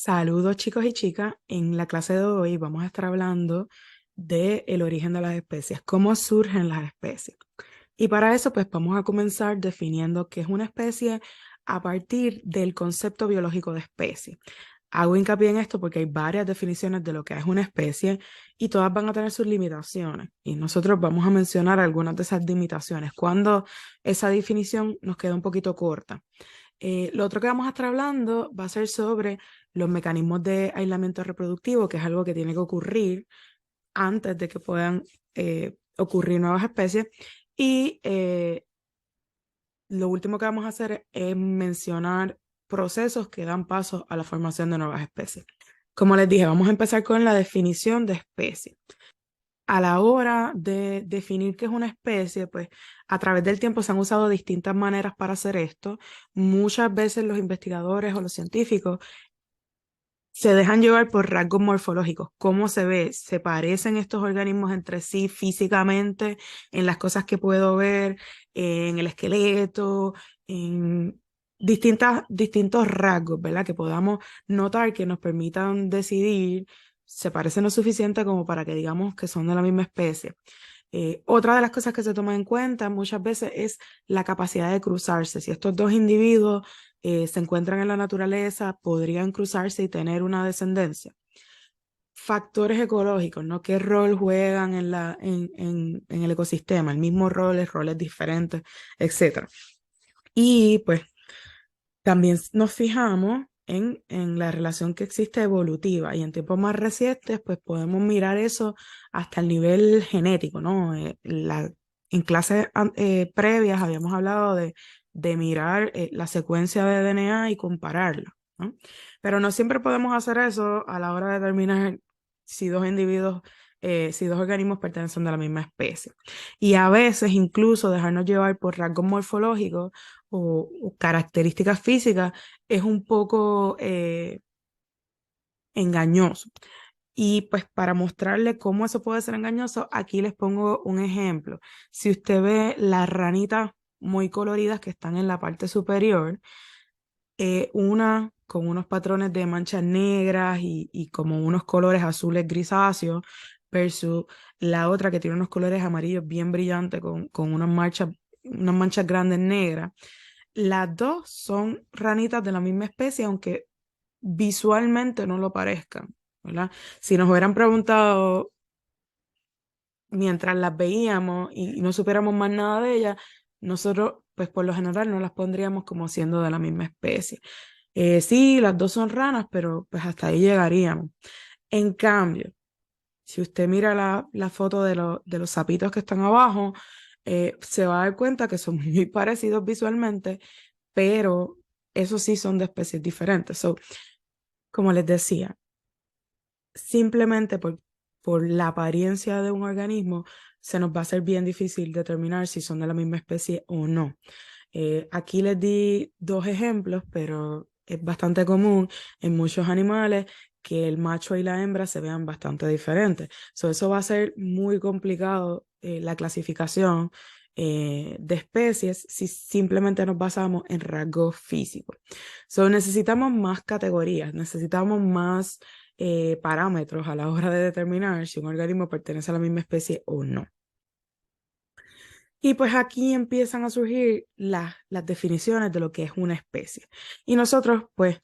Saludos chicos y chicas, en la clase de hoy vamos a estar hablando del origen de las especies, cómo surgen las especies. Y para eso pues vamos a comenzar definiendo qué es una especie a partir del concepto biológico de especie. Hago hincapié en esto porque hay varias definiciones de lo que es una especie y todas van a tener sus limitaciones. Y nosotros vamos a mencionar algunas de esas limitaciones cuando esa definición nos queda un poquito corta. Lo otro que vamos a estar hablando va a ser sobre los mecanismos de aislamiento reproductivo, que es algo que tiene que ocurrir antes de que puedan ocurrir nuevas especies. Y lo último que vamos a hacer es mencionar procesos que dan paso a la formación de nuevas especies. Como les dije, vamos a empezar con la definición de especie. A la hora de definir qué es una especie, pues a través del tiempo se han usado distintas maneras para hacer esto. Muchas veces los investigadores o los científicos se dejan llevar por rasgos morfológicos. ¿Cómo se ve? ¿Se parecen estos organismos entre sí físicamente en las cosas que puedo ver, en el esqueleto, en distintos rasgos, ¿verdad? Que podamos notar que nos permitan decidir, se parecen lo suficiente como para que digamos que son de la misma especie. Otra de las cosas que se toma en cuenta muchas veces es la capacidad de cruzarse. Si estos dos individuos se encuentran en la naturaleza, podrían cruzarse y tener una descendencia. Factores ecológicos, ¿no? ¿Qué rol juegan en el ecosistema? El mismo rol, roles diferentes, etcétera. Y pues también nos fijamos en la relación que existe evolutiva y en tiempos más recientes, pues podemos mirar eso hasta el nivel genético, ¿no? En clases previas habíamos hablado de mirar la secuencia de DNA y compararla, ¿no? Pero no siempre podemos hacer eso a la hora de determinar si dos individuos, si dos organismos pertenecen a la misma especie. Y a veces incluso dejarnos llevar por rasgos morfológicos o características físicas es un poco engañoso. Y pues para mostrarle cómo eso puede ser engañoso, aquí les pongo un ejemplo. Si usted ve las ranitas muy coloridas que están en la parte superior, una con unos patrones de manchas negras y como unos colores azules grisáceos, versus la otra que tiene unos colores amarillos bien brillantes con unas manchas grandes negras. Las dos son ranitas de la misma especie, aunque visualmente no lo parezcan, ¿verdad? Si nos hubieran preguntado mientras las veíamos y no supiéramos más nada de ellas, nosotros, pues por lo general, no las pondríamos como siendo de la misma especie. Sí, las dos son ranas, pero pues hasta ahí llegaríamos. En cambio, si usted mira la foto de los sapitos que están abajo, se va a dar cuenta que son muy parecidos visualmente, pero esos sí son de especies diferentes. So, como les decía, simplemente por la apariencia de un organismo, se nos va a hacer bien difícil determinar si son de la misma especie o no. Aquí les di dos ejemplos, pero es bastante común en muchos animales que el macho y la hembra se vean bastante diferentes. So, eso va a ser muy complicado la clasificación de especies si simplemente nos basamos en rasgos físicos. So, necesitamos más categorías, necesitamos más parámetros a la hora de determinar si un organismo pertenece a la misma especie o no. Y pues aquí empiezan a surgir las definiciones de lo que es una especie. Y nosotros, pues,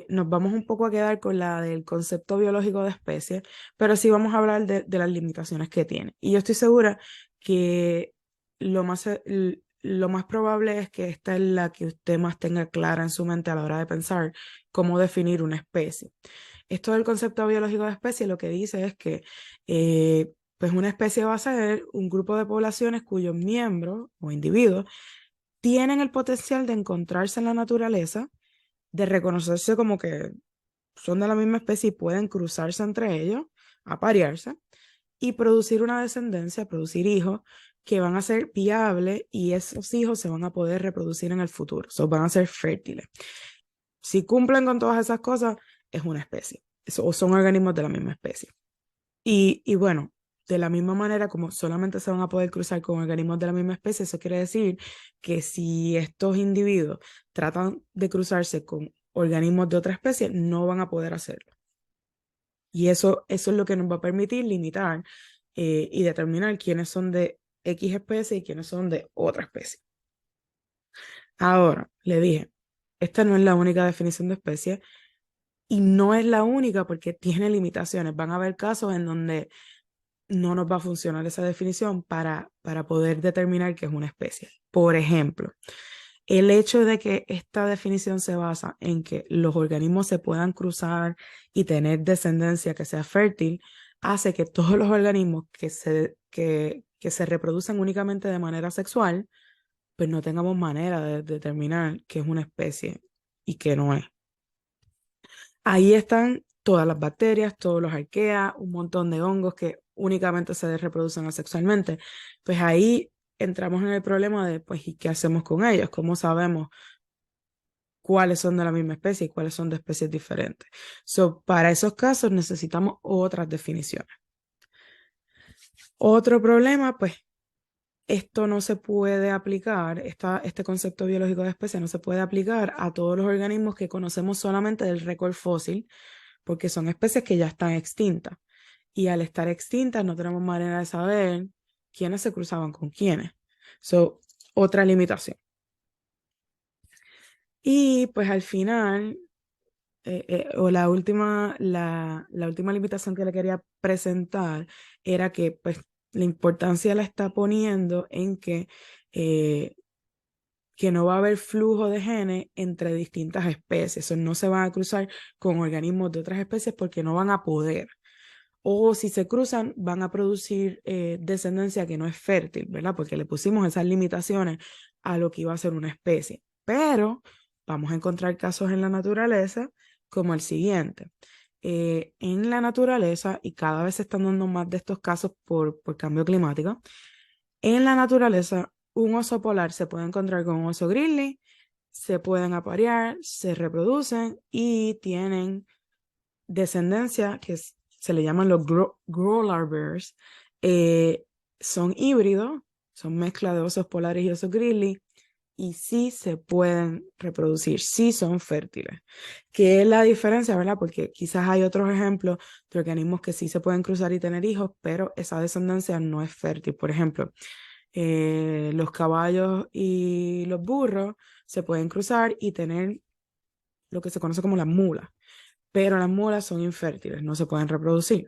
nos vamos un poco a quedar con la del concepto biológico de especie, pero sí vamos a hablar de las limitaciones que tiene. Y yo estoy segura que lo más probable es que esta es la que usted más tenga clara en su mente a la hora de pensar cómo definir una especie. Esto del concepto biológico de especie lo que dice es que pues una especie va a ser un grupo de poblaciones cuyos miembros o individuos tienen el potencial de encontrarse en la naturaleza, de reconocerse como que son de la misma especie y pueden cruzarse entre ellos, aparearse y producir una descendencia, producir hijos que van a ser viables y esos hijos se van a poder reproducir en el futuro, van a ser fértiles. Si cumplen con todas esas cosas, es una especie, o son organismos de la misma especie. Y bueno, de la misma manera como solamente se van a poder cruzar con organismos de la misma especie, eso quiere decir que si estos individuos tratan de cruzarse con organismos de otra especie no van a poder hacerlo. Y eso es lo que nos va a permitir limitar y determinar quiénes son de X especie y quiénes son de otra especie. Ahora, le dije, esta no es la única definición de especie y no es la única porque tiene limitaciones. Van a haber casos en donde no nos va a funcionar esa definición para poder determinar qué es una especie. Por ejemplo, el hecho de que esta definición se basa en que los organismos se puedan cruzar y tener descendencia que sea fértil, hace que todos los organismos que se reproducen únicamente de manera sexual, pues no tengamos manera de determinar qué es una especie y qué no es. Ahí están todas las bacterias, todos los arqueas, un montón de hongos que únicamente se reproducen asexualmente. Pues ahí entramos en el problema de, pues, ¿y qué hacemos con ellos? ¿Cómo sabemos cuáles son de la misma especie y cuáles son de especies diferentes? Para esos casos necesitamos otras definiciones. Otro problema, pues, esto no se puede aplicar, este concepto biológico de especie no se puede aplicar a todos los organismos que conocemos solamente del récord fósil, porque son especies que ya están extintas. Y al estar extintas no tenemos manera de saber quiénes se cruzaban con quiénes. Otra limitación. Y pues al final, o la última limitación que le quería presentar era que pues la importancia la está poniendo en que no va a haber flujo de genes entre distintas especies. No se van a cruzar con organismos de otras especies porque no van a poder. O si se cruzan, van a producir descendencia que no es fértil, ¿verdad? Porque le pusimos esas limitaciones a lo que iba a ser una especie. Pero vamos a encontrar casos en la naturaleza como el siguiente. En la naturaleza, y cada vez se están dando más de estos casos por cambio climático, en la naturaleza un oso polar se puede encontrar con un oso grizzly, se pueden aparear, se reproducen y tienen descendencia que se le llaman los Growler Bears. Son híbridos, son mezcla de osos polares y osos grizzly y sí se pueden reproducir, sí son fértiles. ¿Qué es la diferencia, verdad? Porque quizás hay otros ejemplos de organismos que sí se pueden cruzar y tener hijos, pero esa descendencia no es fértil. Por ejemplo, los caballos y los burros se pueden cruzar y tener lo que se conoce como las mulas, pero las mulas son infértiles, no se pueden reproducir.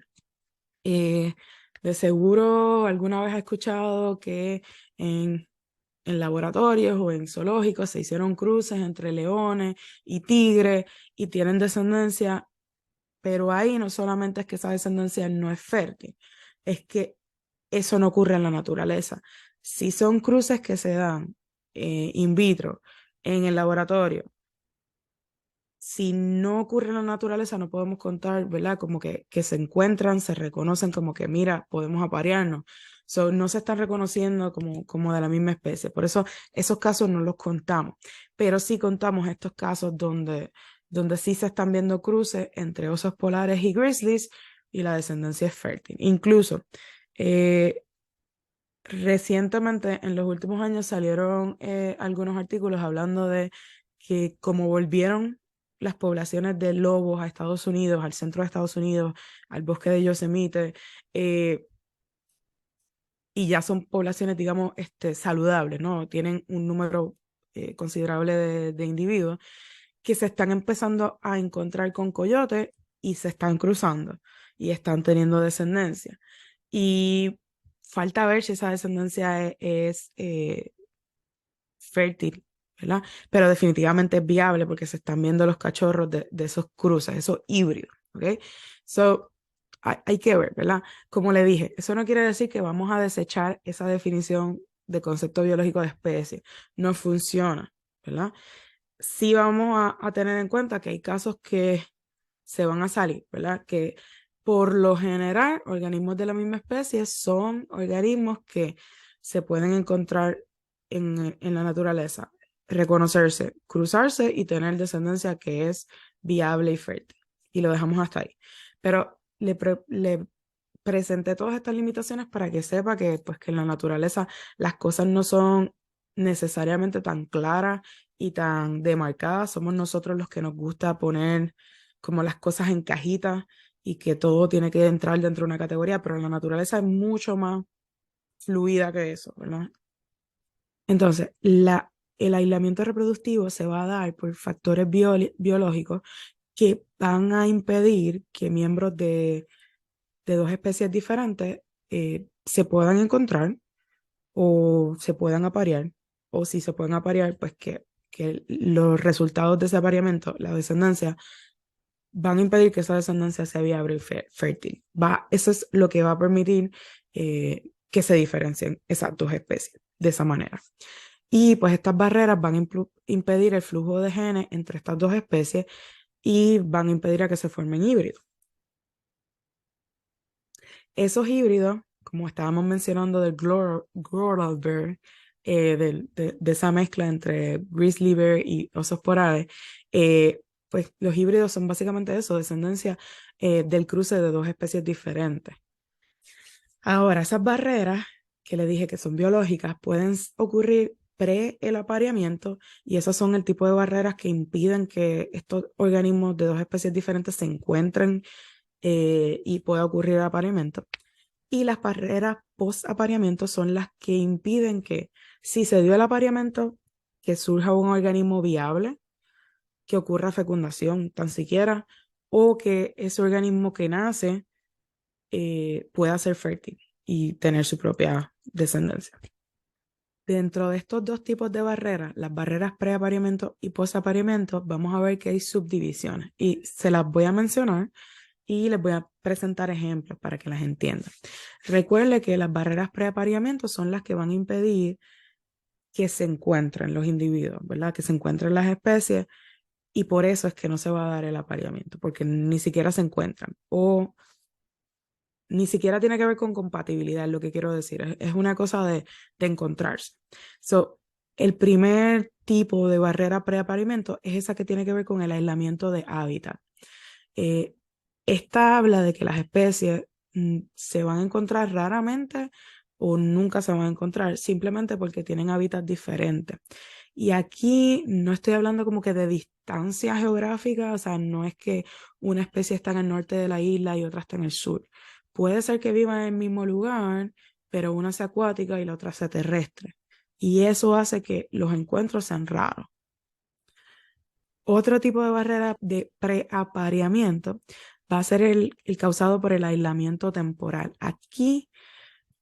De seguro alguna vez has escuchado que en laboratorios o en zoológicos se hicieron cruces entre leones y tigres y tienen descendencia, pero ahí no solamente es que esa descendencia no es fértil, es que eso no ocurre en la naturaleza. Si son cruces que se dan in vitro en el laboratorio, si no ocurre en la naturaleza, no podemos contar, ¿verdad? Como que se encuentran, se reconocen como que, mira, podemos aparearnos. No se están reconociendo como de la misma especie. Por eso esos casos no los contamos. Pero sí contamos estos casos donde sí se están viendo cruces entre osos polares y grizzlies y la descendencia es fértil. Incluso, recientemente, en los últimos años, salieron algunos artículos hablando de que como volvieron las poblaciones de lobos a Estados Unidos, al centro de Estados Unidos, al bosque de Yosemite, y ya son poblaciones, digamos, saludables, ¿no? Tienen un número considerable de individuos que se están empezando a encontrar con coyotes y se están cruzando y están teniendo descendencia. Y falta ver si esa descendencia es fértil, ¿verdad? Pero definitivamente es viable porque se están viendo los cachorros de esos cruces, esos híbridos, ¿ok? Hay que ver, ¿verdad? Como le dije, eso no quiere decir que vamos a desechar esa definición de concepto biológico de especie. No funciona, ¿verdad? Sí vamos a tener en cuenta que hay casos que se van a salir, ¿verdad? Que por lo general, organismos de la misma especie son organismos que se pueden encontrar en la naturaleza, reconocerse, cruzarse y tener descendencia que es viable y fértil. Y lo dejamos hasta ahí. Pero le presenté todas estas limitaciones para que sepa que, pues, que en la naturaleza las cosas no son necesariamente tan claras y tan demarcadas. Somos nosotros los que nos gusta poner como las cosas en cajitas y que todo tiene que entrar dentro de una categoría, pero la naturaleza es mucho más fluida que eso, ¿verdad? Entonces, el aislamiento reproductivo se va a dar por factores biológicos que van a impedir que miembros de dos especies diferentes se puedan encontrar o se puedan aparear, o si se pueden aparear, pues que los resultados de ese apareamiento, la descendencia, van a impedir que esa descendencia sea viable y fértil. Eso es lo que va a permitir que se diferencien esas dos especies de esa manera. Y pues estas barreras van a impedir el flujo de genes entre estas dos especies y van a impedir a que se formen híbridos. Esos híbridos, como estábamos mencionando del Groral Bear, de esa mezcla entre Grizzly Bear y osos polares, pues los híbridos son básicamente eso, descendencia del cruce de dos especies diferentes. Ahora, esas barreras que le dije que son biológicas pueden ocurrir pre el apareamiento y esas son el tipo de barreras que impiden que estos organismos de dos especies diferentes se encuentren y pueda ocurrir el apareamiento. Y las barreras post-apareamiento son las que impiden que, si se dio el apareamiento, que surja un organismo viable, que ocurra fecundación tan siquiera, o que ese organismo que nace pueda ser fértil y tener su propia descendencia. Dentro de estos dos tipos de barreras, las barreras pre-apareamiento y post-apareamiento, vamos a ver que hay subdivisiones y se las voy a mencionar y les voy a presentar ejemplos para que las entiendan. Recuerde que las barreras pre-apareamiento son las que van a impedir que se encuentren los individuos, ¿verdad? Que se encuentren las especies y por eso es que no se va a dar el apareamiento, porque ni siquiera se encuentran o ni siquiera tiene que ver con compatibilidad, lo que quiero decir. Es una cosa de encontrarse. So, el primer tipo de barrera pre-apareamiento es esa que tiene que ver con el aislamiento de hábitat. Esta habla de que las especies se van a encontrar raramente o nunca se van a encontrar, simplemente porque tienen hábitats diferentes. Y aquí no estoy hablando como que de distancia geográfica, o sea, no es que una especie está en el norte de la isla y otra está en el sur. Puede ser que vivan en el mismo lugar, pero una sea acuática y la otra sea terrestre. Y eso hace que los encuentros sean raros. Otro tipo de barrera de preapareamiento va a ser el causado por el aislamiento temporal. Aquí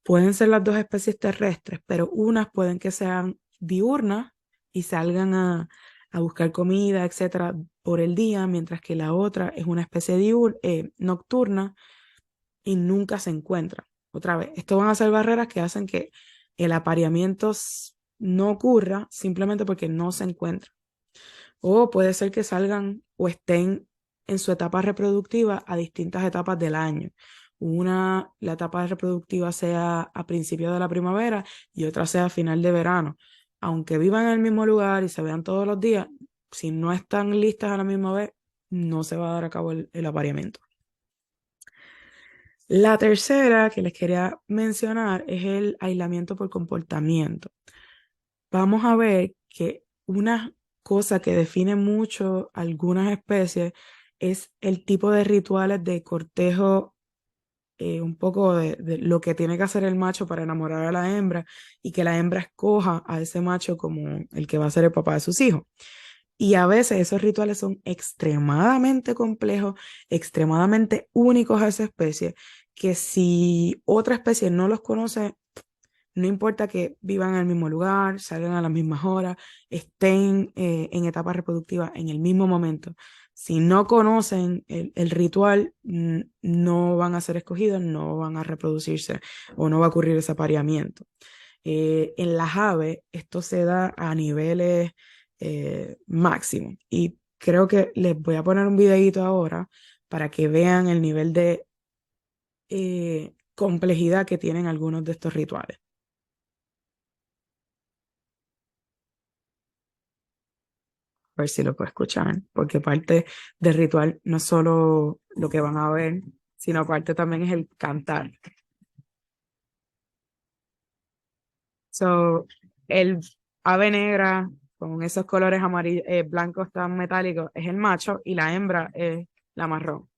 pueden ser las dos especies terrestres, pero unas pueden que sean diurnas y salgan a buscar comida, etcétera, por el día, mientras que la otra es una especie nocturna y nunca se encuentran. Otra vez, esto van a ser barreras que hacen que el apareamiento no ocurra simplemente porque no se encuentran. O puede ser que salgan o estén en su etapa reproductiva a distintas etapas del año. La etapa reproductiva sea a principios de la primavera y otra sea a final de verano. Aunque vivan en el mismo lugar y se vean todos los días, si no están listas a la misma vez, no se va a dar a cabo el apareamiento. La tercera que les quería mencionar es el aislamiento por comportamiento. Vamos a ver que una cosa que define mucho algunas especies es el tipo de rituales de cortejo, un poco de lo que tiene que hacer el macho para enamorar a la hembra y que la hembra escoja a ese macho como el que va a ser el papá de sus hijos. Y a veces esos rituales son extremadamente complejos, extremadamente únicos a esa especie, que si otra especie no los conoce, no importa que vivan en el mismo lugar, salgan a las mismas horas, estén en etapa reproductiva en el mismo momento. Si no conocen el ritual, no van a ser escogidos, no van a reproducirse o no va a ocurrir ese apareamiento. En las aves, esto se da a niveles máximos. Y creo que les voy a poner un videito ahora para que vean el nivel de complejidad que tienen algunos de estos rituales. A ver si lo puedo escuchar, porque parte del ritual no es solo lo que van a ver, sino parte también es el cantar. So, el ave negra, con esos colores amarillos, blancos tan metálicos, es el macho y la hembra es la marrón.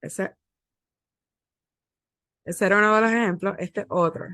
Ese, ese era uno de los ejemplos, este otro.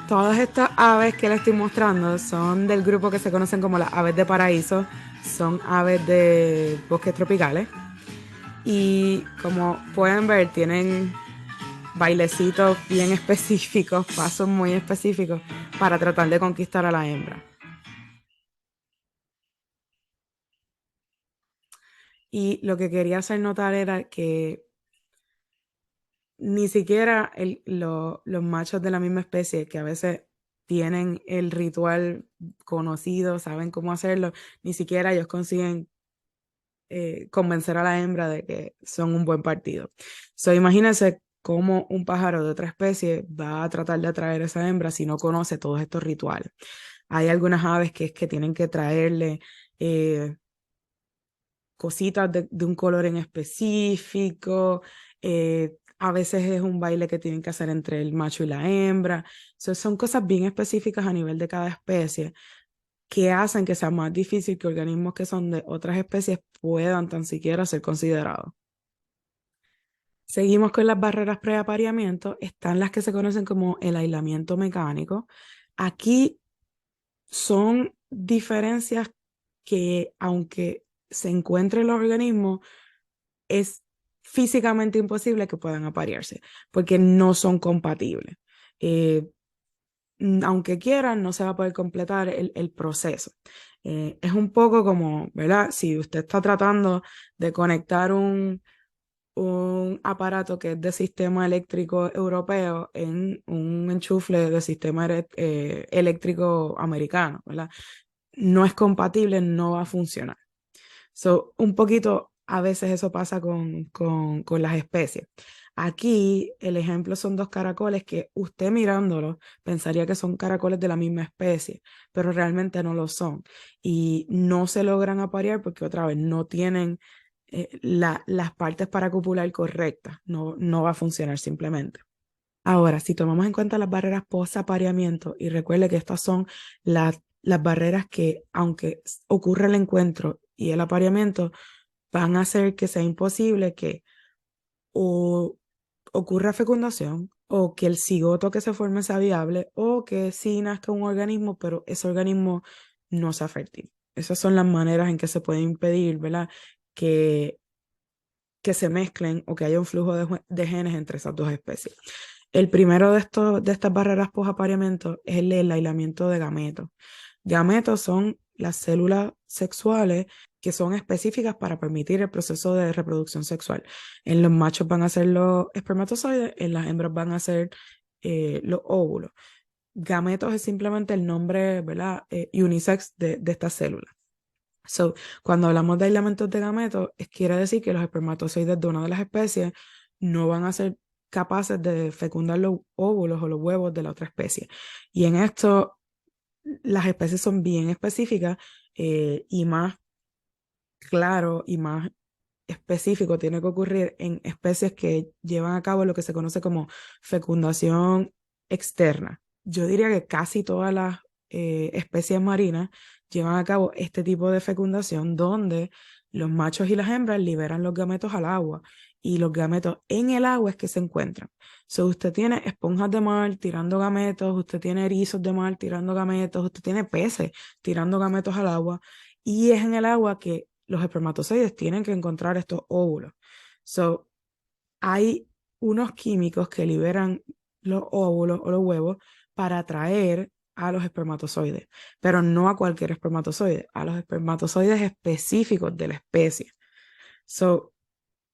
Todas estas aves que les estoy mostrando son del grupo que se conocen como las aves de paraíso. Son aves de bosques tropicales. Y como pueden ver, tienen bailecitos bien específicos, pasos muy específicos para tratar de conquistar a la hembra. Y lo que quería hacer notar era que ni siquiera los machos de la misma especie, que a veces tienen el ritual conocido, saben cómo hacerlo, ni siquiera ellos consiguen convencer a la hembra de que son un buen partido. Imagínense cómo un pájaro de otra especie va a tratar de atraer a esa hembra si no conoce todos estos rituales. Hay algunas aves que es que tienen que traerle cositas de un color en específico. A veces es un baile que tienen que hacer entre el macho y la hembra. Son cosas bien específicas a nivel de cada especie que hacen que sea más difícil que organismos que son de otras especies puedan tan siquiera ser considerados. Seguimos con las barreras preapareamiento. Están las que se conocen como el aislamiento mecánico. Aquí son diferencias que, aunque se encuentren los organismos, es físicamente imposible que puedan aparearse, porque no son compatibles. Eh, Aunque quieran, no se va a poder completar el proceso. Es un poco como, ¿verdad? Si usted está tratando de conectar un aparato que es de sistema eléctrico europeo en un enchufle de sistema eléctrico americano, ¿verdad? No es compatible, no va a funcionar. Un poquito a veces eso pasa con las especies. Aquí el ejemplo son dos caracoles que usted mirándolos pensaría que son caracoles de la misma especie, pero realmente no lo son. Y no se logran aparear porque otra vez no tienen las partes para copular correctas. No, no va a funcionar simplemente. Ahora, si tomamos en cuenta las barreras post-apareamiento, y recuerde que estas son las barreras que, aunque ocurra el encuentro y el apareamiento, van a hacer que sea imposible que o ocurra fecundación o que el cigoto que se forme sea viable o que sí nazca un organismo, pero ese organismo no sea fértil. Esas son las maneras en que se puede impedir, ¿verdad? Que, que se mezclen o que haya un flujo de genes entre esas dos especies. El primero de estas barreras posapareamiento es el aislamiento de gametos. Gametos son las células sexuales que son específicas para permitir el proceso de reproducción sexual. En los machos van a ser los espermatozoides, en las hembras van a ser los óvulos. Gametos es simplemente el nombre, ¿verdad? Unisex de estas células. Cuando hablamos de aislamientos de gametos, quiere decir que los espermatozoides de una de las especies no van a ser capaces de fecundar los óvulos o los huevos de la otra especie. Y en esto, las especies son bien específicas y más claro y más específico tiene que ocurrir en especies que llevan a cabo lo que se conoce como fecundación externa. Yo diría que casi todas las especies marinas llevan a cabo este tipo de fecundación donde los machos y las hembras liberan los gametos al agua y los gametos en el agua es que se encuentran. Usted tiene esponjas de mar tirando gametos, usted tiene erizos de mar tirando gametos, usted tiene peces tirando gametos al agua y es en el agua que los espermatozoides tienen que encontrar estos óvulos. Hay unos químicos que liberan los óvulos o los huevos para atraer a los espermatozoides, pero no a cualquier espermatozoide, a los espermatozoides específicos de la especie. So,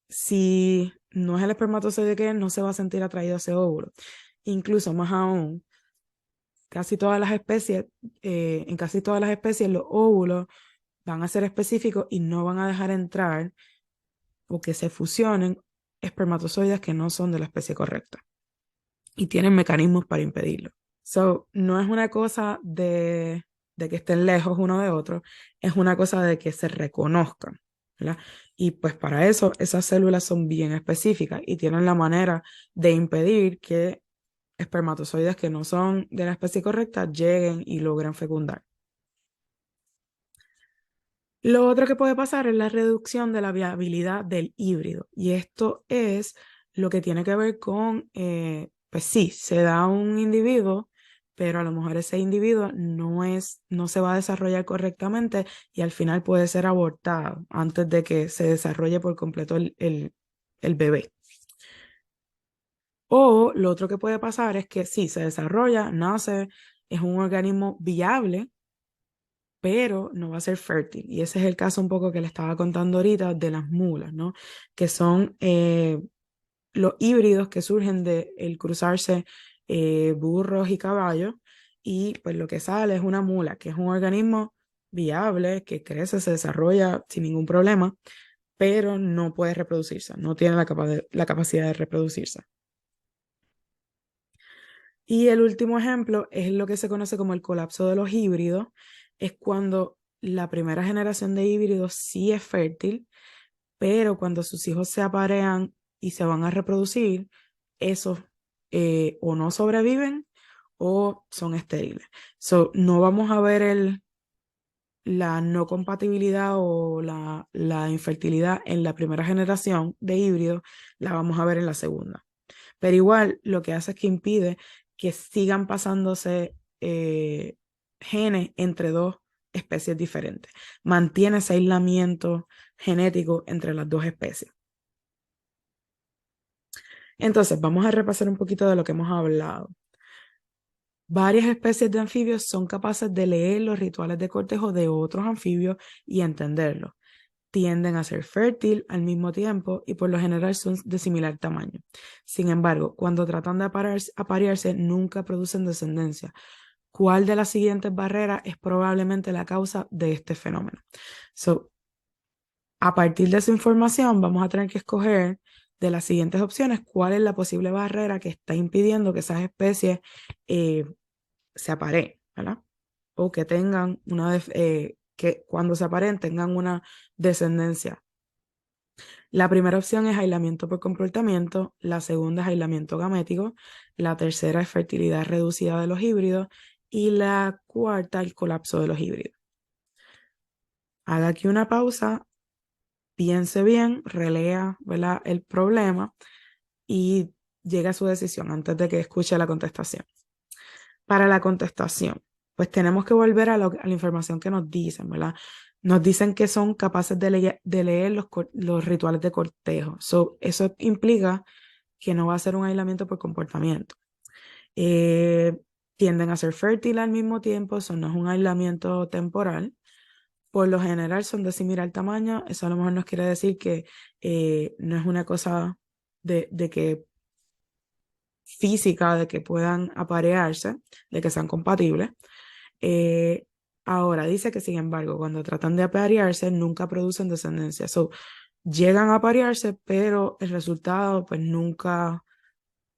si no es el espermatozoide que es, no se va a sentir atraído a ese óvulo. Incluso más aún, casi todas las especies, en casi todas las especies, los óvulos van a ser específicos y no van a dejar entrar o que se fusionen espermatozoides que no son de la especie correcta y tienen mecanismos para impedirlo. So, no es una cosa de que estén lejos uno de otro, es una cosa de que se reconozcan, ¿verdad? Y pues para eso esas células son bien específicas y tienen la manera de impedir que espermatozoides que no son de la especie correcta lleguen y logren fecundar. Lo otro que puede pasar es la reducción de la viabilidad del híbrido. Y esto es lo que tiene que ver con, pues sí, se da un individuo, pero a lo mejor ese individuo no se va a desarrollar correctamente y al final puede ser abortado antes de que se desarrolle por completo el bebé. O lo otro que puede pasar es que sí, se desarrolla, nace, es un organismo viable, pero no va a ser fértil. Y ese es el caso un poco que le estaba contando ahorita de las mulas, ¿no? Que son los híbridos que surgen de el cruzarse burros y caballos y pues lo que sale es una mula, que es un organismo viable, que crece, se desarrolla sin ningún problema, pero no puede reproducirse, no tiene la capacidad de reproducirse. Y el último ejemplo es lo que se conoce como el colapso de los híbridos. Es cuando la primera generación de híbridos sí es fértil, pero cuando sus hijos se aparean y se van a reproducir, esos o no sobreviven o son estériles. So, no vamos a ver la no compatibilidad o la infertilidad en la primera generación de híbridos, la vamos a ver en la segunda. Pero igual lo que hace es que impide que sigan pasándose genes entre dos especies diferentes. Mantiene ese aislamiento genético entre las dos especies. Entonces, vamos a repasar un poquito de lo que hemos hablado. Varias especies de anfibios son capaces de leer los rituales de cortejo de otros anfibios y entenderlos. Tienden a ser fértil al mismo tiempo y por lo general son de similar tamaño. Sin embargo, cuando tratan de aparearse, nunca producen descendencia. ¿Cuál de las siguientes barreras es probablemente la causa de este fenómeno? So, a partir de esa información, vamos a tener que escoger de las siguientes opciones cuál es la posible barrera que está impidiendo que esas especies eh, se apareen, ¿verdad? O que tengan que cuando se apareen tengan una descendencia. La primera opción es aislamiento por comportamiento, la segunda es aislamiento gamético, la tercera es fertilidad reducida de los híbridos y la cuarta el colapso de los híbridos. Haga aquí una pausa, piense bien, relea, ¿verdad?, el problema y llegue a su decisión antes de que escuche la contestación. Para la contestación, pues tenemos que volver a la información que nos dicen, ¿verdad? Nos dicen que son capaces de leer los rituales de cortejo. Eso implica que no va a ser un aislamiento por comportamiento. Eh, Tienden a ser fértiles al mismo tiempo, eso no es un aislamiento temporal. Por lo general son de similar tamaño, eso a lo mejor nos quiere decir que no es una cosa de que física, de que puedan aparearse, de que sean compatibles. Eh, Ahora dice que, sin embargo, cuando tratan de aparearse, nunca producen descendencia. So, llegan a aparearse, pero el resultado, pues, nunca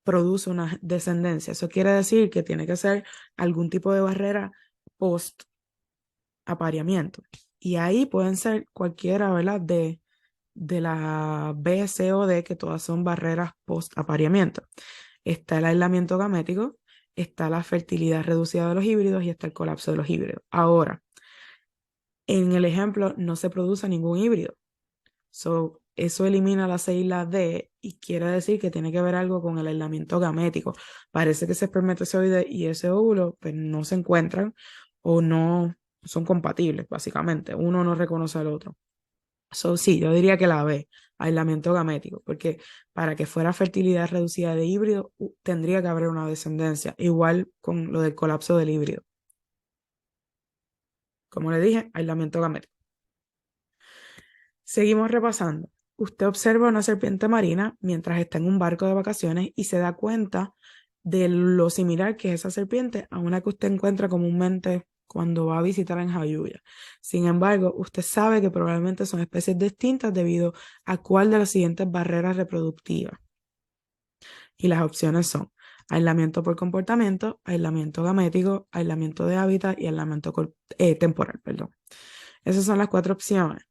produce una descendencia. Eso quiere decir que tiene que ser algún tipo de barrera post apareamiento. Y ahí pueden ser cualquiera, ¿verdad? De la B, C o D, que todas son barreras post apareamiento. Está el aislamiento gamético, está la fertilidad reducida de los híbridos y está el colapso de los híbridos. Ahora, en el ejemplo no se produce ningún híbrido. So, eso elimina la sigla D y quiere decir que tiene que ver algo con el aislamiento gamético. Parece que ese espermatozoide y ese óvulo pues, no se encuentran o no son compatibles, básicamente. Uno no reconoce al otro. So, sí, yo diría que la B, aislamiento gamético, porque para que fuera fertilidad reducida de híbrido, tendría que haber una descendencia, igual con lo del colapso del híbrido. Como le dije, aislamiento gamético. Seguimos repasando. usted observa una serpiente marina mientras está en un barco de vacaciones y se da cuenta de lo similar que es esa serpiente a una que usted encuentra comúnmente cuando va a visitar en Jayuya. Sin embargo, usted sabe que probablemente son especies distintas debido a cuál de las siguientes barreras reproductivas. Y las opciones son aislamiento por comportamiento, aislamiento gamético, aislamiento de hábitat y aislamiento temporal, perdón. Esas son las 4 opciones.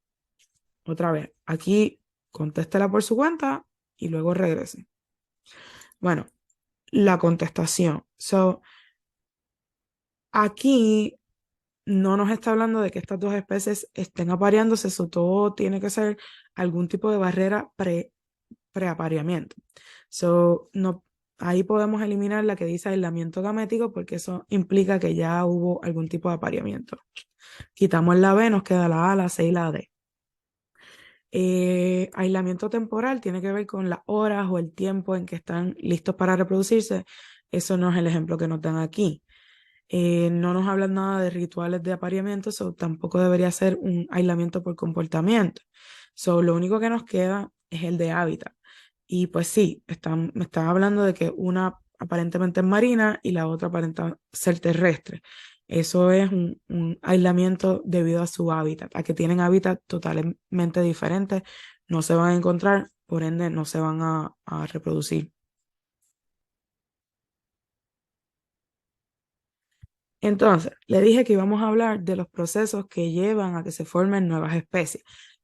Otra vez, aquí contéstela por su cuenta y luego regrese. Bueno, la contestación. So, aquí no nos está hablando de que estas dos especies estén apareándose, eso todo tiene que ser algún tipo de barrera preapareamiento. So, no, ahí podemos eliminar la que dice aislamiento gamético porque eso implica que ya hubo algún tipo de apareamiento. Quitamos la B, nos queda la A, la C y la D. Aislamiento temporal tiene que ver con las horas o el tiempo en que están listos para reproducirse. Eso no es el ejemplo que nos dan aquí. No nos hablan nada de rituales de apareamiento, so tampoco debería ser un aislamiento por comportamiento. So, lo único que nos queda es el de hábitat. Y pues sí, me están hablando de que una aparentemente es marina y la otra aparenta ser terrestre. Eso es un aislamiento debido a su hábitat, a que tienen hábitat totalmente diferentes, no se van a encontrar, por ende no se van a reproducir. Entonces, le dije que íbamos a hablar de los procesos que llevan a que se formen nuevas especies.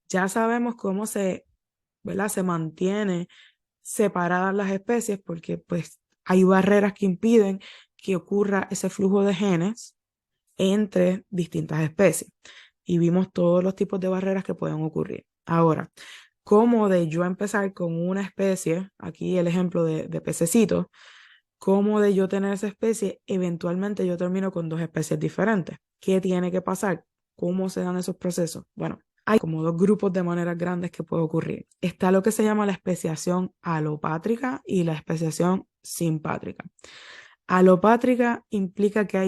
Ya sabemos cómo ¿verdad? Se mantiene separadas las especies porque pues hay barreras que impiden que ocurra ese flujo de genes entre distintas especies. Y vimos todos los tipos de barreras que pueden ocurrir. Ahora, ¿cómo de yo empezar con una especie, aquí el ejemplo de pececitos, cómo de yo tener esa especie, eventualmente yo termino con dos especies diferentes? ¿Qué tiene que pasar? ¿Cómo se dan esos procesos? Bueno, hay como dos grupos de maneras grandes que puede ocurrir. Está lo que se llama la especiación alopátrica y la especiación simpátrica. Alopátrica implica que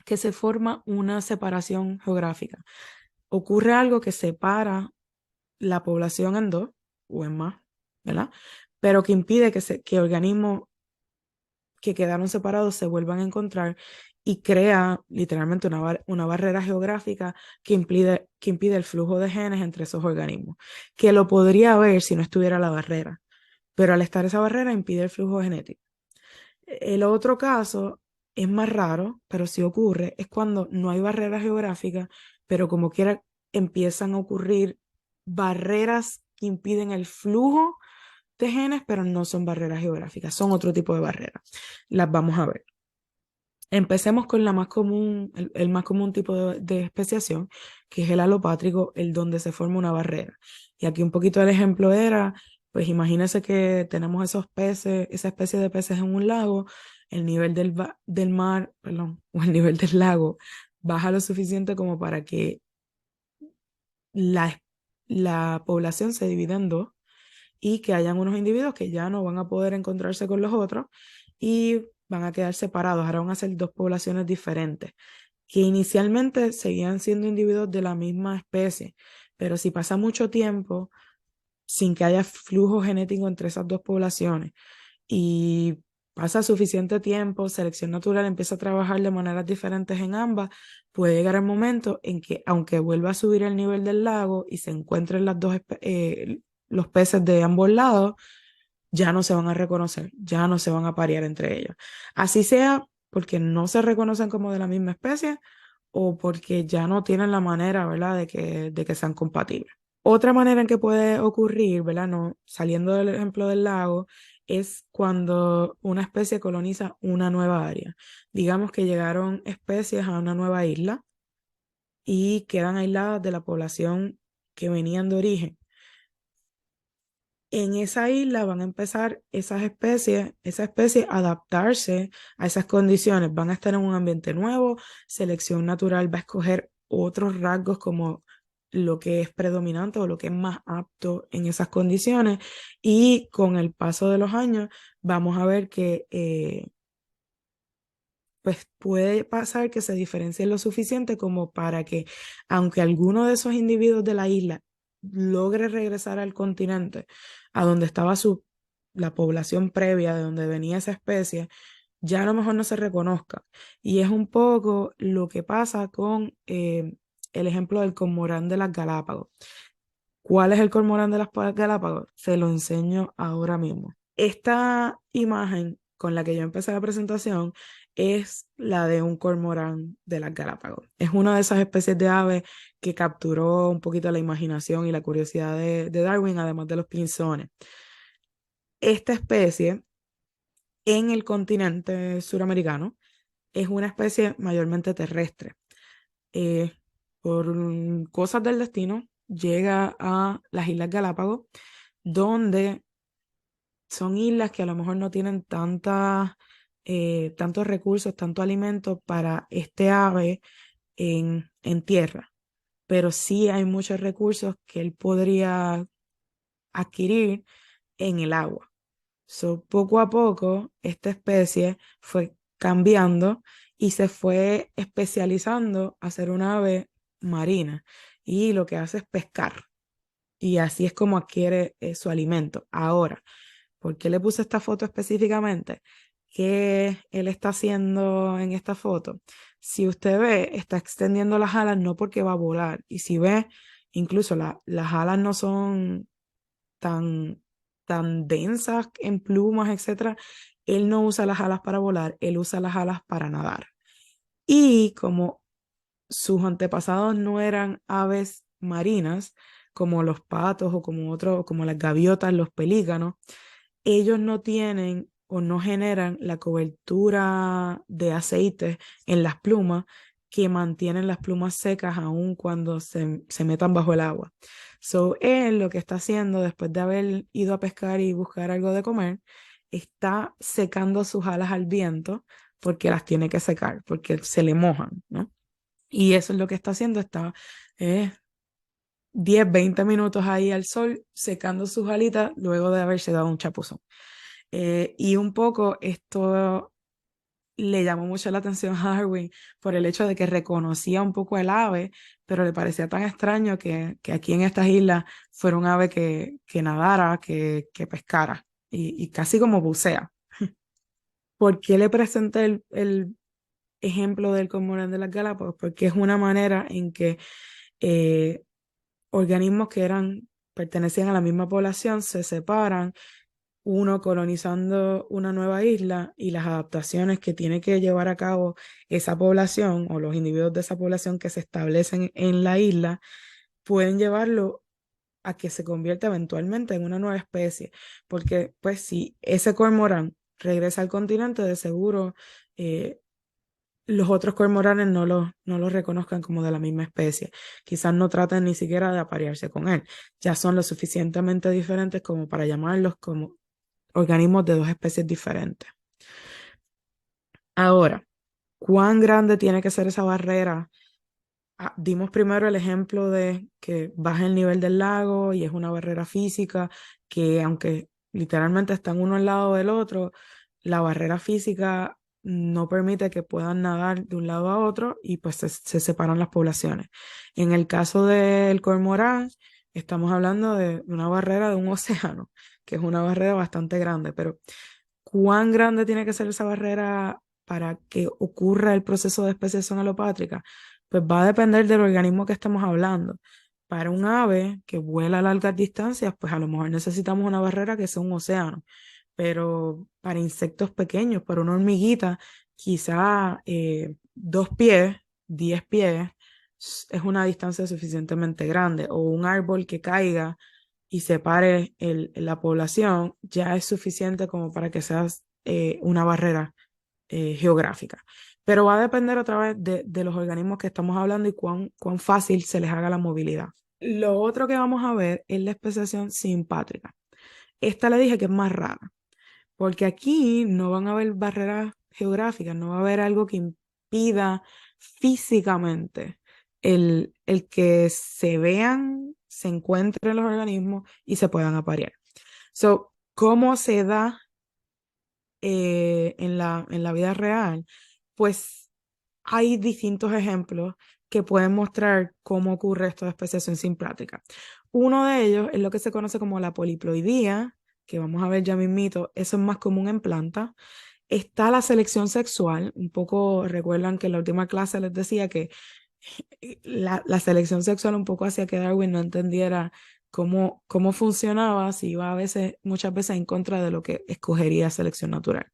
que se forma una separación geográfica. Ocurre algo que separa la población en dos o en más, ¿verdad? Pero que impide que organismos que quedaron separados se vuelvan a encontrar y crea literalmente una barrera geográfica que impide el flujo de genes entre esos organismos, que lo podría haber si no estuviera la barrera, pero al estar esa barrera impide el flujo genético. El otro caso es más raro, pero sí ocurre, es cuando no hay barrera geográfica, pero como quiera empiezan a ocurrir barreras que impiden el flujo de genes, pero no son barreras geográficas, son otro tipo de barreras. Las vamos a ver. Empecemos con la más común, el más común tipo de especiación, que es el alopátrico, el donde se forma una barrera. Y aquí un poquito el ejemplo era, pues imagínense que tenemos esos peces, esa especie de peces en un lago, el nivel del mar, perdón, o el nivel del lago baja lo suficiente como para que la, la población se divida en dos y que hayan unos individuos que ya no van a poder encontrarse con los otros y van a quedar separados. Ahora van a ser dos poblaciones diferentes, que inicialmente seguían siendo individuos de la misma especie, pero si pasa mucho tiempo sin que haya flujo genético entre esas dos poblaciones y pasa suficiente tiempo, selección natural empieza a trabajar de maneras diferentes en ambas, puede llegar el momento en que, aunque vuelva a subir el nivel del lago y se encuentren los peces de ambos lados, ya no se van a reconocer, ya no se van a parear entre ellos. Así sea porque no se reconocen como de la misma especie o porque ya no tienen la manera, ¿verdad?, de que sean compatibles. Otra manera en que puede ocurrir, ¿verdad? No, saliendo del ejemplo del lago, es cuando una especie coloniza una nueva área. Digamos que llegaron especies a una nueva isla y quedan aisladas de la población que venían de origen. En esa isla van a empezar esa especie a adaptarse a esas condiciones. Van a estar en un ambiente nuevo, selección natural va a escoger otros rasgos como lo que es predominante o lo que es más apto en esas condiciones y con el paso de los años vamos a ver que pues puede pasar que se diferencien lo suficiente como para que aunque alguno de esos individuos de la isla logre regresar al continente, a donde estaba la población previa de donde venía esa especie, ya a lo mejor no se reconozca. Y es un poco lo que pasa con el ejemplo del cormorán de las Galápagos. ¿Cuál es el cormorán de las Galápagos? Se lo enseño ahora mismo. Esta imagen con la que yo empecé la presentación es la de un cormorán de las Galápagos. Es una de esas especies de aves que capturó un poquito la imaginación y la curiosidad de Darwin, además de los pinzones. Esta especie en el continente suramericano es una especie mayormente terrestre. Eh, por cosas del destino, llega a las Islas Galápagos, donde son islas que a lo mejor no tienen tantos recursos, tanto alimento para este ave en tierra, pero sí hay muchos recursos que él podría adquirir en el agua. So, poco a poco, esta especie fue cambiando y se fue especializando a ser una ave marina y lo que hace es pescar. Y así es como adquiere su alimento. Ahora, ¿por qué le puse esta foto específicamente? ¿Qué él está haciendo en esta foto? Si usted ve, está extendiendo las alas no porque va a volar. Y si ve, incluso las alas no son tan, tan densas en plumas, etcétera. Él no usa las alas para volar, él usa las alas para nadar. Y como sus antepasados no eran aves marinas, como los patos o como otros, como las gaviotas, los pelícanos, ellos no tienen o no generan la cobertura de aceite en las plumas que mantienen las plumas secas aun cuando se metan bajo el agua. So, él lo que está haciendo después de haber ido a pescar y buscar algo de comer, está secando sus alas al viento porque las tiene que secar, porque se le mojan, ¿no? Y eso es lo que está haciendo, está 10, 20 minutos ahí al sol secando sus alitas luego de haberse dado un chapuzón. Y un poco esto le llamó mucho la atención a Darwin por el hecho de que reconocía un poco el ave, pero le parecía tan extraño que aquí en estas islas fuera un ave que nadara, que pescara y casi como bucea. ¿Por qué le presenté el ejemplo del cormorán de las Galápagos? Porque es una manera en que eh, organismos que pertenecían a la misma población se separan, uno colonizando una nueva isla y las adaptaciones que tiene que llevar a cabo esa población o los individuos de esa población que se establecen en la isla pueden llevarlo a que se convierta eventualmente en una nueva especie, porque pues si ese cormorán regresa al continente, de seguro eh, los otros cormoranes no lo reconozcan como de la misma especie. Quizás no traten ni siquiera de aparearse con él. Ya son lo suficientemente diferentes como para llamarlos como organismos de dos especies diferentes. Ahora, ¿cuán grande tiene que ser esa barrera? Dimos primero el ejemplo de que baja el nivel del lago y es una barrera física que aunque literalmente están uno al lado del otro, la barrera física no permite que puedan nadar de un lado a otro y pues se separan las poblaciones. En el caso del cormorán, estamos hablando de una barrera de un océano, que es una barrera bastante grande, pero ¿cuán grande tiene que ser esa barrera para que ocurra el proceso de especiación alopátrica? Pues va a depender del organismo que estemos hablando. Para un ave que vuela a largas distancias, pues a lo mejor necesitamos una barrera que sea un océano. Pero para insectos pequeños, para una hormiguita, quizá 2 pies, 10 pies, es una distancia suficientemente grande. O un árbol que caiga y separe la población, ya es suficiente como para que sea una barrera geográfica. Pero va a depender otra vez de los organismos que estamos hablando y cuán fácil se les haga la movilidad. Lo otro que vamos a ver es la especiación simpátrica. Esta le dije que es más rara, porque aquí no van a haber barreras geográficas, no va a haber algo que impida físicamente el que se vean, se encuentren los organismos y se puedan aparear. So, ¿cómo se da en la vida real? Pues hay distintos ejemplos que pueden mostrar cómo ocurre esto de especiación simpátrica. Uno de ellos es lo que se conoce como la poliploidía, que vamos a ver ya mismito, eso es más común en plantas. Está la selección sexual, un poco recuerdan que en la última clase les decía que la selección sexual un poco hacía que Darwin no entendiera cómo funcionaba, si iba muchas veces en contra de lo que escogería selección natural.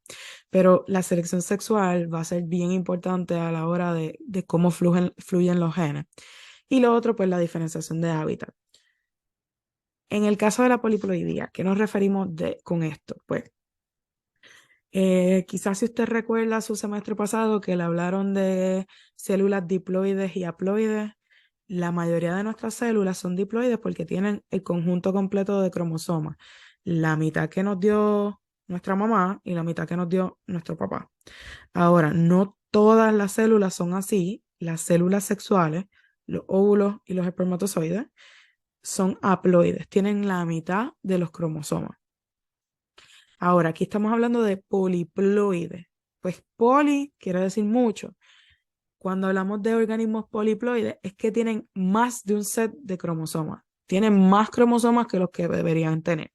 Pero la selección sexual va a ser bien importante a la hora de cómo fluyen los genes. Y lo otro, pues la diferenciación de hábitat. En el caso de la poliploidía, ¿qué nos referimos con esto? Pues quizás si usted recuerda su semestre pasado que le hablaron de células diploides y haploides, la mayoría de nuestras células son diploides porque tienen el conjunto completo de cromosomas, la mitad que nos dio nuestra mamá y la mitad que nos dio nuestro papá. Ahora, no todas las células son así, las células sexuales, los óvulos y los espermatozoides, son haploides, tienen la mitad de los cromosomas. Ahora, aquí estamos hablando de poliploides. Pues poli quiere decir mucho. Cuando hablamos de organismos poliploides, es que tienen más de un set de cromosomas. Tienen más cromosomas que los que deberían tener.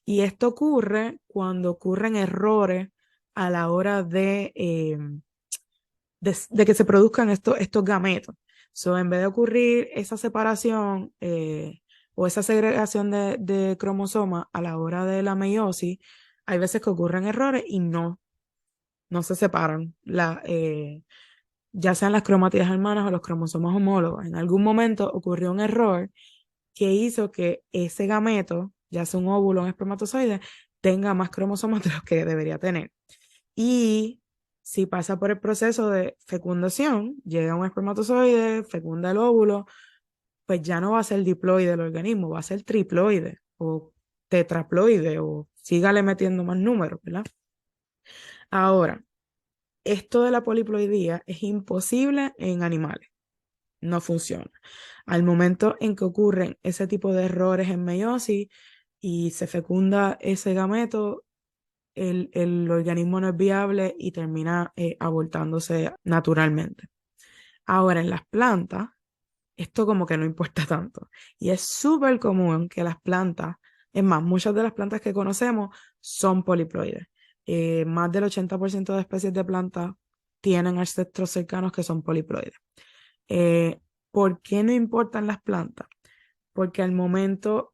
Y esto ocurre cuando ocurren errores a la hora de que se produzcan estos gametos. So, en vez de ocurrir esa separación o esa segregación de cromosomas a la hora de la meiosis, hay veces que ocurren errores y no se separan, ya sean las cromátidas hermanas o los cromosomas homólogos. En algún momento ocurrió un error que hizo que ese gameto, ya sea un óvulo o un espermatozoide, tenga más cromosomas de los que debería tener. Y si pasa por el proceso de fecundación, llega un espermatozoide, fecunda el óvulo, pues ya no va a ser diploide el organismo, va a ser triploide o tetraploide o sígale metiendo más números, ¿verdad? Ahora, esto de la poliploidía es imposible en animales, no funciona. Al momento en que ocurren ese tipo de errores en meiosis y se fecunda ese gameto, el organismo no es viable y termina abortándose naturalmente. Ahora, en las plantas, esto como que no importa tanto. Y es súper común que las plantas, es más, muchas de las plantas que conocemos son poliploides. Más del 80% de especies de plantas tienen ancestros cercanos que son poliploides. Eh, ¿Por qué no importan las plantas? Porque al momento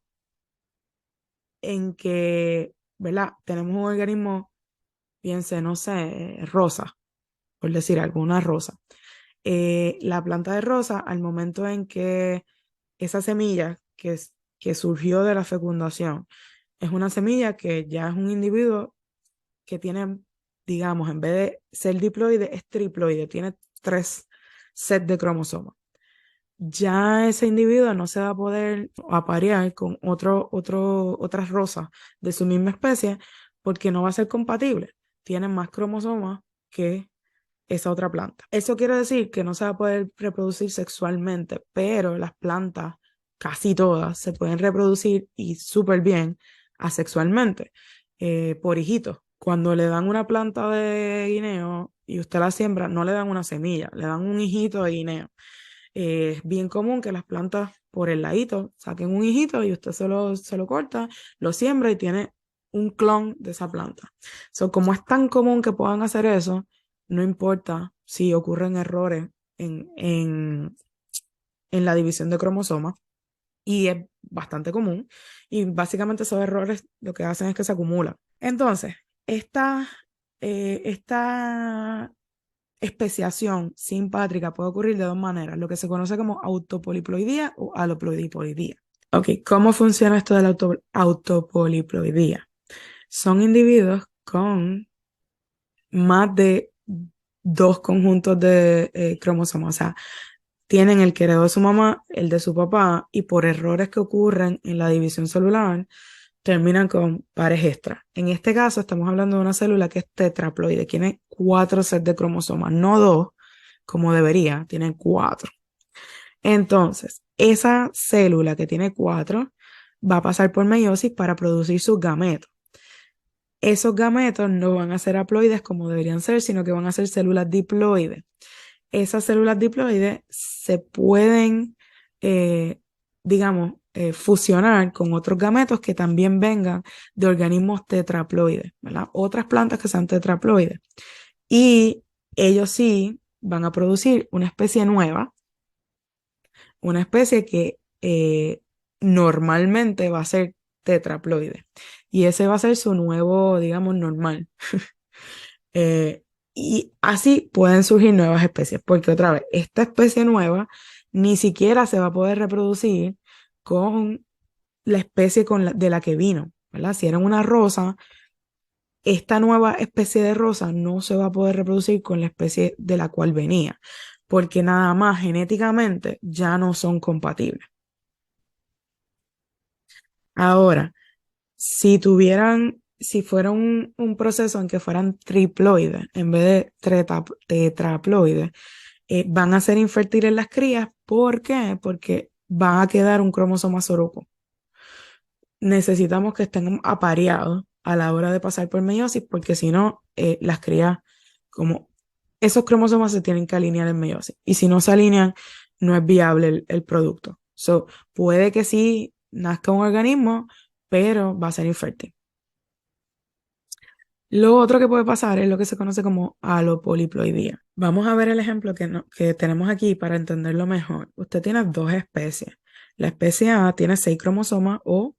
en que, ¿verdad? Tenemos un organismo, piense, no sé, rosa, por decir alguna rosa. La planta de rosa, al momento en que esa semilla que surgió de la fecundación es una semilla que ya es un individuo que tiene, digamos, en vez de ser diploide, es triploide, tiene 3 sets de cromosomas. Ya ese individuo no se va a poder aparear con otras rosas de su misma especie porque no va a ser compatible. Tienen más cromosomas que esa otra planta. Eso quiere decir que no se va a poder reproducir sexualmente, pero las plantas, casi todas, se pueden reproducir y súper bien asexualmente, por hijitos. Cuando le dan una planta de guineo y usted la siembra, no le dan una semilla, le dan un hijito de guineo. Es bien común que las plantas por el ladito saquen un hijito y usted se lo corta, lo siembra y tiene un clon de esa planta. So, como es tan común que puedan hacer eso, no importa si ocurren errores en la división de cromosomas, y es bastante común, y básicamente esos errores lo que hacen es que se acumulan. Entonces, esta especiación simpátrica puede ocurrir de dos maneras, lo que se conoce como autopoliploidía o alopoliploidía. Ok, ¿cómo funciona esto de la autopoliploidía? Son individuos con más de 2 conjuntos de cromosomas, o sea, tienen el que heredó de su mamá, el de su papá, y por errores que ocurren en la división celular, terminan con pares extra. En este caso, estamos hablando de una célula que es tetraploide, tiene 4 sets de cromosomas, no 2, como debería, tiene 4. Entonces, esa célula que tiene 4 va a pasar por meiosis para producir sus gametos. Esos gametos no van a ser haploides como deberían ser, sino que van a ser células diploides. Esas células diploides se pueden, digamos, fusionar con otros gametos que también vengan de organismos tetraploides, ¿verdad? Otras plantas que sean tetraploides. Y ellos sí van a producir una especie nueva, una especie que normalmente va a ser tetraploide. Y ese va a ser su nuevo, digamos, normal. Eh, y así pueden surgir nuevas especies, porque otra vez, esta especie nueva ni siquiera se va a poder reproducir con la especie de la que vino, ¿verdad? Si era una rosa, esta nueva especie de rosa no se va a poder reproducir con la especie de la cual venía, porque nada más genéticamente ya no son compatibles. Ahora, si fuera un proceso en que fueran triploides en vez de tetraploides, van a ser infértiles las crías. ¿Por qué? Porque va a quedar un cromosoma soropo. Necesitamos que estén apareados a la hora de pasar por meiosis, porque si no, las crías, como esos cromosomas se tienen que alinear en meiosis. Y si no se alinean, no es viable el producto. So, puede que sí nazca un organismo, pero va a ser infértil. Lo otro que puede pasar es lo que se conoce como alopoliploidía. Vamos a ver el ejemplo que tenemos aquí para entenderlo mejor. Usted tiene dos especies. La especie A tiene 6 cromosomas o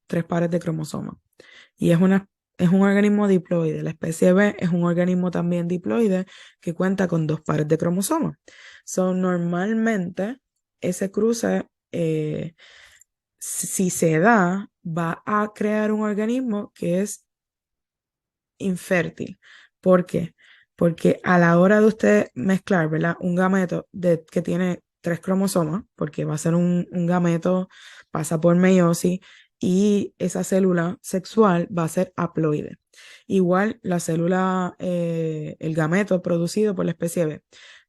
3 pares de cromosomas y es un organismo diploide. La especie B es un organismo también diploide que cuenta con 2 pares de cromosomas. Normalmente ese cruce, si se da, va a crear un organismo que es infértil. ¿Por qué? Porque a la hora de usted mezclar, ¿verdad? Un gameto que tiene 3 cromosomas, porque va a ser un gameto, pasa por meiosis y esa célula sexual va a ser haploide. Igual la célula, el gameto producido por la especie B,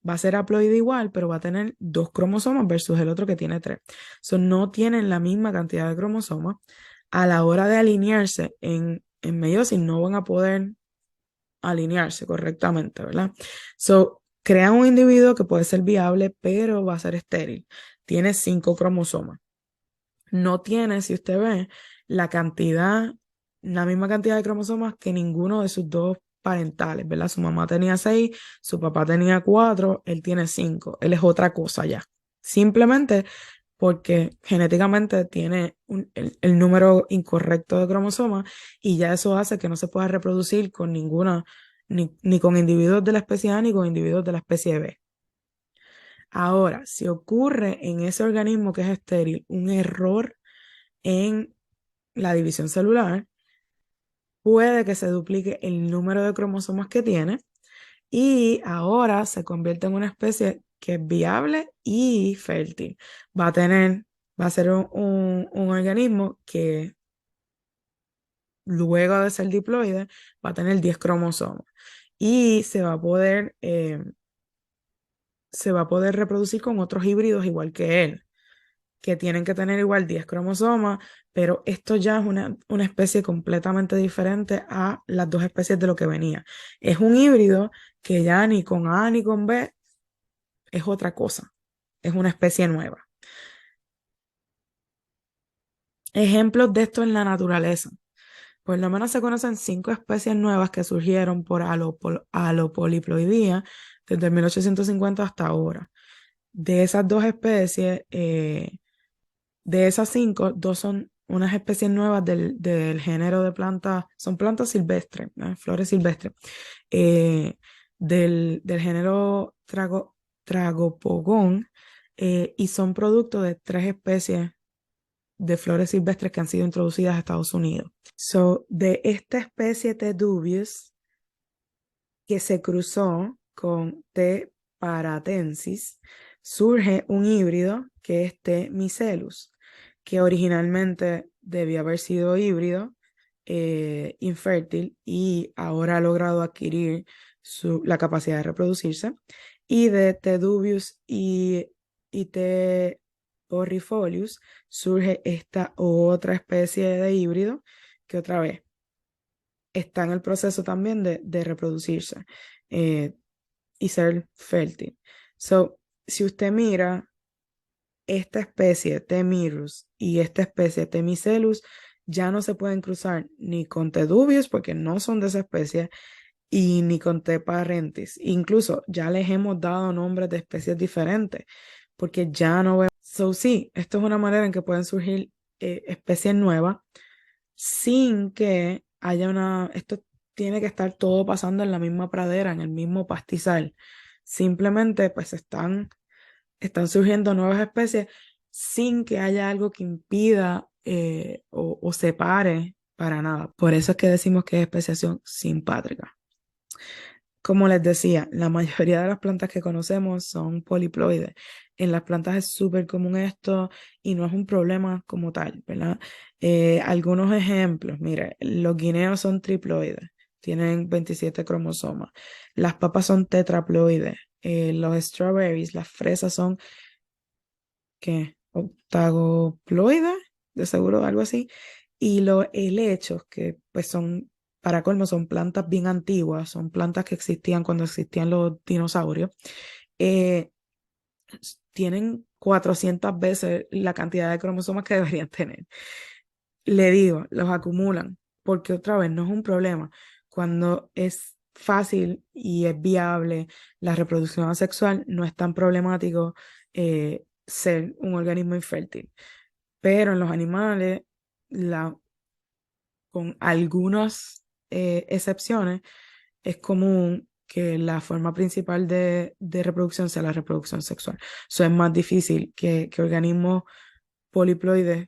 va a ser haploide igual, pero va a tener 2 cromosomas versus el otro que tiene 3. No tienen la misma cantidad de cromosomas. A la hora de alinearse en meiosis no van a poder alinearse correctamente, ¿verdad? Crean un individuo que puede ser viable, pero va a ser estéril. Tiene 5 cromosomas. No tiene, si usted ve, la misma cantidad de cromosomas que ninguno de sus dos parentales, ¿verdad? Su mamá tenía 6, su papá tenía 4, él tiene 5. Él es otra cosa ya. Simplemente porque genéticamente tiene el número incorrecto de cromosomas y ya eso hace que no se pueda reproducir con ni con individuos de la especie A ni con individuos de la especie B. Ahora, si ocurre en ese organismo que es estéril un error en la división celular, puede que se duplique el número de cromosomas que tiene y ahora se convierte en una especie que es viable y fértil. Va a ser un organismo que luego de ser diploide va a tener 10 cromosomas y se va a poder reproducir con otros híbridos igual que él, que tienen que tener igual 10 cromosomas, pero esto ya es una especie completamente diferente a las dos especies de lo que venía. Es un híbrido que ya ni con A ni con B es otra cosa, es una especie nueva. Ejemplos de esto en la naturaleza. Por lo menos se conocen 5 especies nuevas que surgieron por alopoliploidía desde 1850 hasta ahora. De esas dos especies, de esas 5, dos son unas especies nuevas del género de plantas, son plantas silvestres, flores silvestres, eh, del género Tragopogón, y son producto de 3 especies de flores silvestres que han sido introducidas a Estados Unidos. De esta especie T. dubius, que se cruzó con T. paratensis, surge un híbrido que es T. micellus, que originalmente debía haber sido híbrido, infértil, y ahora ha logrado adquirir la capacidad de reproducirse. Y de T. dubius y T. porrifolius surge esta otra especie de híbrido que otra vez está en el proceso también de reproducirse, y ser fértil. Si usted mira esta especie T-Mirus y esta especie Temicellus ya no se pueden cruzar ni con T. dubius porque no son de esa especie y ni con T. parenthes. Incluso ya les hemos dado nombres de especies diferentes porque ya no vemos. So, sí, esto es una manera en que pueden surgir especies nuevas sin que haya una. Esto tiene que estar todo pasando en la misma pradera, en el mismo pastizal. Simplemente, pues están surgiendo nuevas especies sin que haya algo que impida o separe para nada. Por eso es que decimos que es especiación simpátrica. Como les decía, la mayoría de las plantas que conocemos son poliploides. En las plantas es súper común esto y no es un problema como tal, ¿verdad? Algunos ejemplos, mire, los guineos son triploides, tienen 27 cromosomas. Las papas son tetraploides. Los strawberries, las fresas son, ¿qué? Octagoploides, de seguro algo así. Y los helechos, que pues son para colmo, son plantas bien antiguas, son plantas que existían cuando existían los dinosaurios, eh, tienen 400 veces la cantidad de cromosomas que deberían tener. Le digo, los acumulan, porque otra vez no es un problema. Cuando es fácil y es viable la reproducción asexual, no es tan problemático ser un organismo infértil. Pero en los animales, con algunas excepciones, es común que la forma principal de reproducción sea la reproducción sexual. Eso es más difícil que organismos poliploides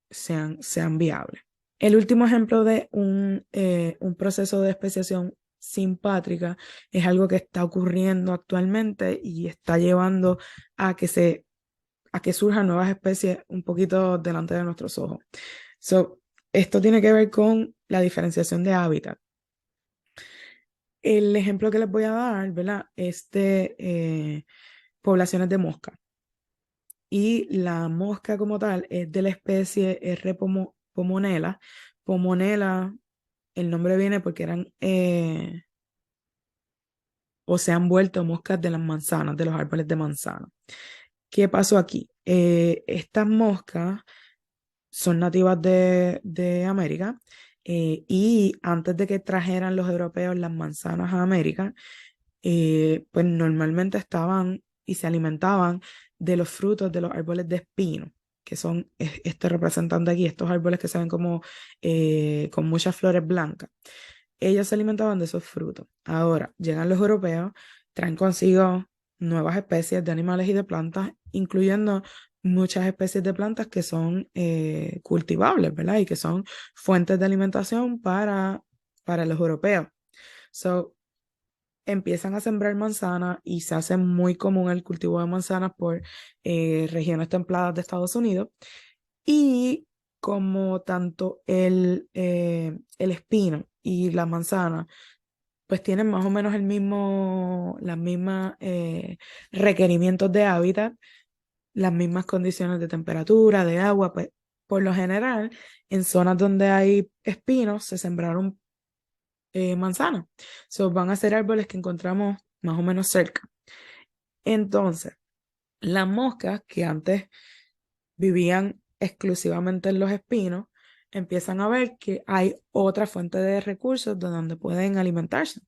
sean viables. El último ejemplo de un proceso de especiación simpátrica es algo que está ocurriendo actualmente y está llevando a que surjan nuevas especies un poquito delante de nuestros ojos. So, esto tiene que ver con la diferenciación de hábitat. El ejemplo que les voy a dar, ¿verdad? Es de poblaciones de mosca. Y la mosca como tal es de la especie R. Pomonella. Pomonella, el nombre viene porque eran o se han vuelto moscas de las manzanas, de los árboles de manzana. ¿Qué pasó aquí? Estas moscas son nativas de América y antes de que trajeran los europeos las manzanas a América, pues normalmente estaban y se alimentaban de los frutos de los árboles de espino, que son este representante aquí, estos árboles que se ven como con muchas flores blancas. Ellos se alimentaban de esos frutos. Ahora llegan los europeos, traen consigo nuevas especies de animales y de plantas, incluyendo muchas especies de plantas que son cultivables, ¿verdad? Y que son fuentes de alimentación para los europeos. So, empiezan a sembrar manzanas y se hace muy común el cultivo de manzanas por regiones templadas de Estados Unidos. Y como tanto el espino y la manzana, pues tienen más o menos las mismas requerimientos de hábitat, las mismas condiciones de temperatura, de agua, pues por lo general, en zonas donde hay espinos se sembraron manzanas. So, van a ser árboles que encontramos más o menos cerca. Entonces, las moscas que antes vivían exclusivamente en los espinos, empiezan a ver que hay otra fuente de recursos de donde pueden alimentarse.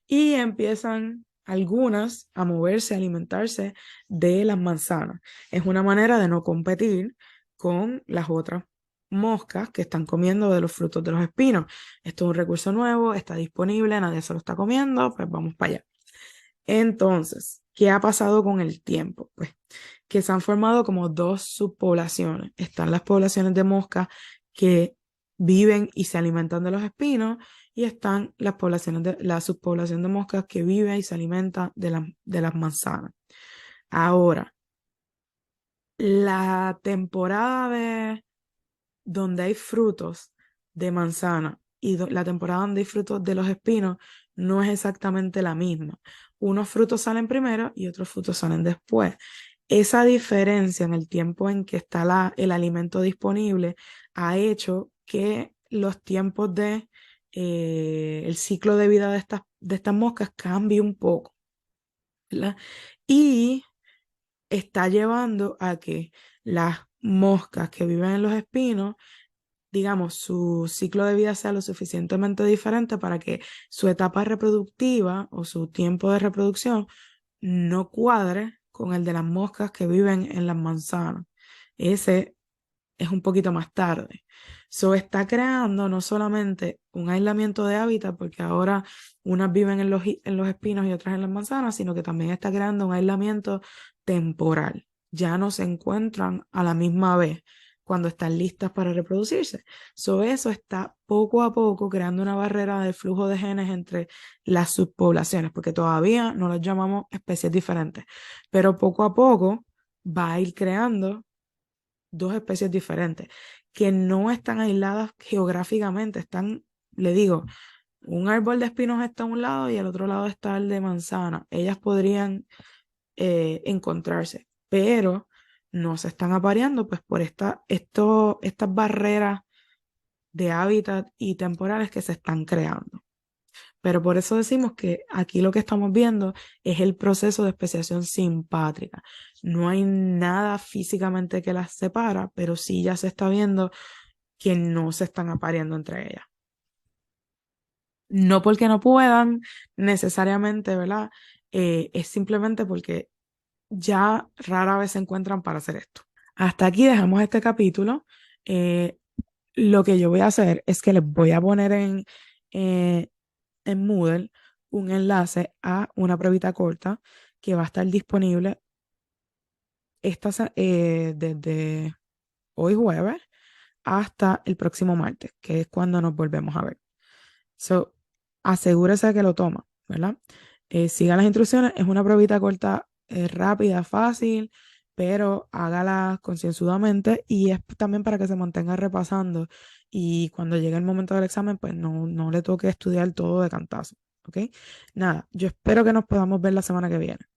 Y empiezan algunas a moverse, a alimentarse de las manzanas. Es una manera de no competir con las otras moscas que están comiendo de los frutos de los espinos. Esto es un recurso nuevo, está disponible, nadie se lo está comiendo, pues vamos para allá. Entonces, ¿qué ha pasado con el tiempo? Pues que se han formado como dos subpoblaciones. Están las poblaciones de moscas que viven y se alimentan de los espinos y están la subpoblación de moscas que vive y se alimenta de las manzanas. Ahora, la temporada de donde hay frutos de manzana y la temporada donde hay frutos de los espinos no es exactamente la misma. Unos frutos salen primero y otros frutos salen después. Esa diferencia en el tiempo en que está el alimento disponible ha hecho que los tiempos el ciclo de vida de estas moscas cambie un poco, ¿verdad? Y está llevando a que las moscas que viven en los espinos, digamos, su ciclo de vida sea lo suficientemente diferente para que su etapa reproductiva o su tiempo de reproducción no cuadre con el de las moscas que viven en las manzanas. Ese es un poquito más tarde. So está creando no solamente un aislamiento de hábitat, porque ahora unas viven en los espinos y otras en las manzanas, sino que también está creando un aislamiento temporal. Ya no se encuentran a la misma vez cuando están listas para reproducirse. So eso está poco a poco creando una barrera de flujo de genes entre las subpoblaciones, porque todavía no los llamamos especies diferentes, pero poco a poco va a ir creando dos especies diferentes que no están aisladas geográficamente, están, le digo, un árbol de espinos está a un lado y al otro lado está el de manzana. Ellas podrían encontrarse, pero no se están apareando pues por estas barreras de hábitat y temporales que se están creando. Pero por eso decimos que aquí lo que estamos viendo es el proceso de especiación simpátrica. No hay nada físicamente que las separa, pero sí ya se está viendo que no se están apareando entre ellas. No porque no puedan necesariamente, ¿verdad? Es simplemente porque ya rara vez se encuentran para hacer esto. Hasta aquí dejamos este capítulo. Eh, lo que yo voy a hacer es que les voy a poner eh, en Moodle un enlace a una pruebita corta que va a estar disponible desde hoy jueves hasta el próximo martes, que es cuando nos volvemos a ver. So, asegúrese que lo toma, ¿verdad? Siga las instrucciones, es una pruebita corta, rápida, fácil, pero hágala concienzudamente y es también para que se mantenga repasando y cuando llegue el momento del examen, pues no le toque estudiar todo de cantazo, ¿ok? Nada, yo espero que nos podamos ver la semana que viene.